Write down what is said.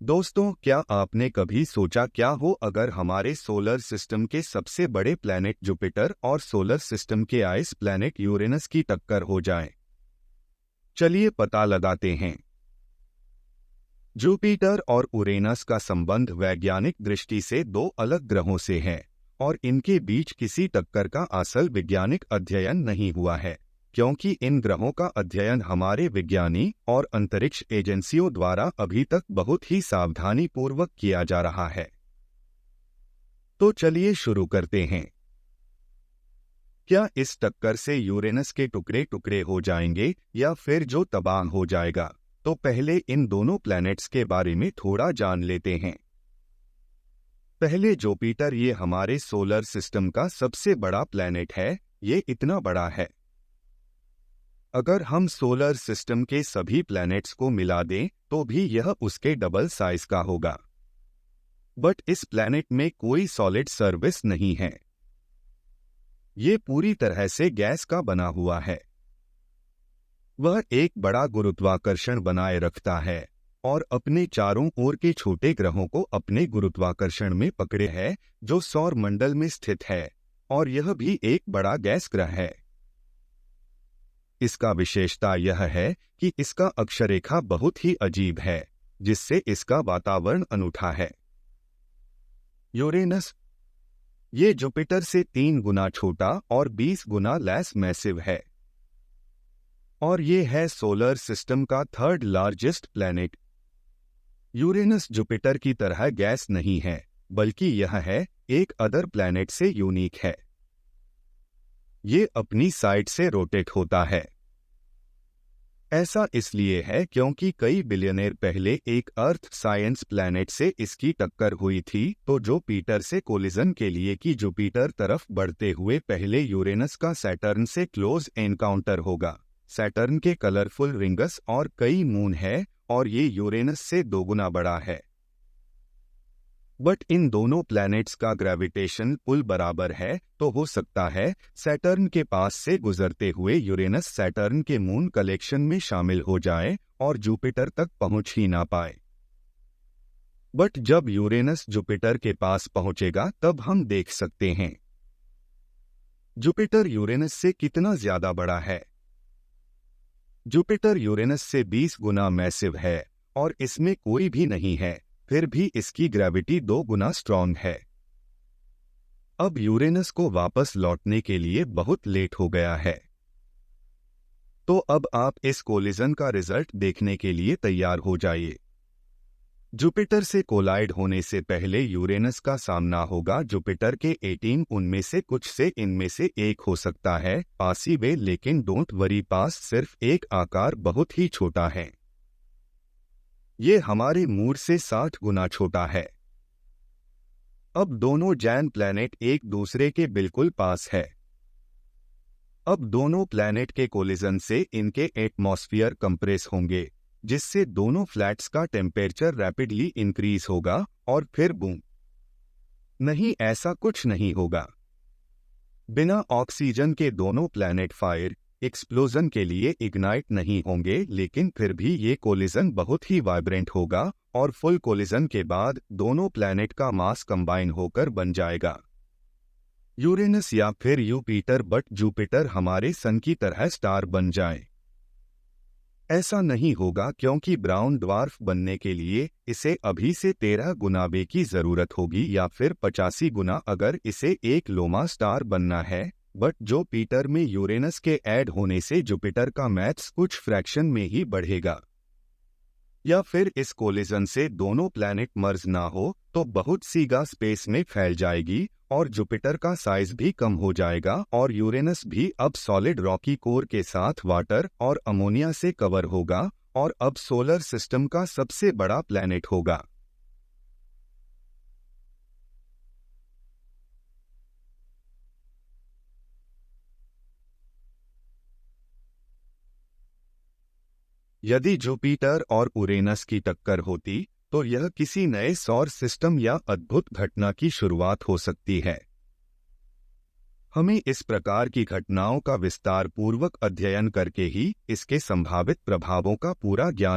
दोस्तों, क्या आपने कभी सोचा क्या हो अगर हमारे सोलर सिस्टम के सबसे बड़े प्लैनेट जुपिटर और सोलर सिस्टम के आइस प्लैनेट यूरेनस की टक्कर हो जाए। चलिए पता लगाते हैं। जुपिटर और यूरेनस का संबंध वैज्ञानिक दृष्टि से दो अलग ग्रहों से है और इनके बीच किसी टक्कर का असल वैज्ञानिक अध्ययन नहीं हुआ है, क्योंकि इन ग्रहों का अध्ययन हमारे विज्ञानी और अंतरिक्ष एजेंसियों द्वारा अभी तक बहुत ही सावधानी पूर्वक किया जा रहा है। तो चलिए शुरू करते हैं। क्या इस टक्कर से यूरेनस के टुकड़े टुकड़े हो जाएंगे या फिर जो तबाह हो जाएगा? तो पहले इन दोनों प्लैनेट्स के बारे में थोड़ा जान लेते हैं। पहले जुपिटर, ये हमारे सोलर सिस्टम का सबसे बड़ा प्लैनेट है। ये इतना बड़ा है, अगर हम सोलर सिस्टम के सभी प्लैनेट्स को मिला दें तो भी यह उसके डबल साइज का होगा। बट इस प्लैनेट में कोई सॉलिड सरफेस नहीं है। ये पूरी तरह से गैस का बना हुआ है। वह एक बड़ा गुरुत्वाकर्षण बनाए रखता है और अपने चारों ओर के छोटे ग्रहों को अपने गुरुत्वाकर्षण में पकड़े है, जो सौर मंडल में स्थित है, और यह भी एक बड़ा गैस ग्रह है। इसका विशेषता यह है कि इसका अक्षरेखा बहुत ही अजीब है, जिससे इसका वातावरण अनूठा है। यूरेनस, ये जुपिटर से 3 गुना छोटा और 20 गुना लेस मैसिव है, और ये है सोलर सिस्टम का third largest planet. Uranus Jupiter की तरह गैस नहीं है, बल्कि यह है एक अदर प्लैनेट से यूनिक है। ये अपनी साइड से रोटेट होता है। ऐसा इसलिए है क्योंकि कई बिलियनेर पहले एक अर्थ साइंस प्लैनेट से इसकी टक्कर हुई थी, तो जुपिटर से कोलिजन के लिए कि जुपिटर तरफ बढ़ते हुए पहले यूरेनस का सैटर्न से क्लोज एनकाउंटर होगा। सैटर्न के कलरफुल रिंग्स और कई मून है, और ये यूरेनस से 2 गुना बड़ा है। बट इन दोनों प्लैनेट्स का ग्रेविटेशन पुल बराबर है, तो हो सकता है सैटर्न के पास से गुजरते हुए यूरेनस सैटर्न के मून कलेक्शन में शामिल हो जाए और जुपिटर तक पहुंच ही ना पाए। बट जब यूरेनस जुपिटर के पास पहुंचेगा तब हम देख सकते हैं जुपिटर यूरेनस से कितना ज्यादा बड़ा है। जुपिटर यूरेनस से 20 गुना मैसिव है और इसमें कोई भी नहीं है, फिर भी इसकी ग्रेविटी 2 गुना स्ट्रॉन्ग है। अब यूरेनस को वापस लौटने के लिए बहुत लेट हो गया है। तो अब आप इस कोलिजन का रिजल्ट देखने के लिए तैयार हो जाइए। जुपिटर से कोलाइड होने से पहले यूरेनस का सामना होगा जुपिटर के 18, उनमें से कुछ से इनमें से एक हो सकता है पासी वे, लेकिन डोंट वरी, पास सिर्फ एक आकार बहुत ही छोटा है। ये हमारे मून से 60 गुना छोटा है। अब दोनों जैन प्लैनेट एक दूसरे के बिल्कुल पास है। अब दोनों प्लैनेट के कोलिजन से इनके एटमॉस्फेयर कंप्रेस होंगे, जिससे दोनों फ्लैट्स का टेम्परेचर रैपिडली इंक्रीज होगा और फिर बूम। नहीं, ऐसा कुछ नहीं होगा। बिना ऑक्सीजन के दोनों प्लैनेट फायर एक्सप्लोजन के लिए इग्नाइट नहीं होंगे, लेकिन फिर भी ये कोलिजन बहुत ही वाइब्रेंट होगा और फुल कोलिजन के बाद दोनों प्लैनेट का मास कंबाइन होकर बन जाएगा यूरेनस या फिर जुपिटर। बट जुपिटर हमारे सन की तरह स्टार बन जाए, ऐसा नहीं होगा, क्योंकि ब्राउन ड्वार्फ बनने के लिए इसे अभी से 13 गुना बे की जरूरत होगी या फिर 85 गुना अगर इसे एक लोमा स्टार बनना है। बट जुपिटर में यूरेनस के ऐड होने से जुपिटर का मैथ्स कुछ फ्रैक्शन में ही बढ़ेगा। या फिर इस कोलिजन से दोनों प्लैनेट मर्ज ना हो तो बहुत सी गैस स्पेस में फैल जाएगी और जुपिटर का साइज भी कम हो जाएगा और यूरेनस भी अब सॉलिड रॉकी कोर के साथ वाटर और अमोनिया से कवर होगा और अब सोलर सिस्टम का सबसे बड़ा प्लैनेट होगा। यदि जुपिटर और यूरेनस की टक्कर होती तो यह किसी नए सौर सिस्टम या अद्भुत घटना की शुरुआत हो सकती है। हमें इस प्रकार की घटनाओं का विस्तार पूर्वक अध्ययन करके ही इसके संभावित प्रभावों का पूरा ज्ञान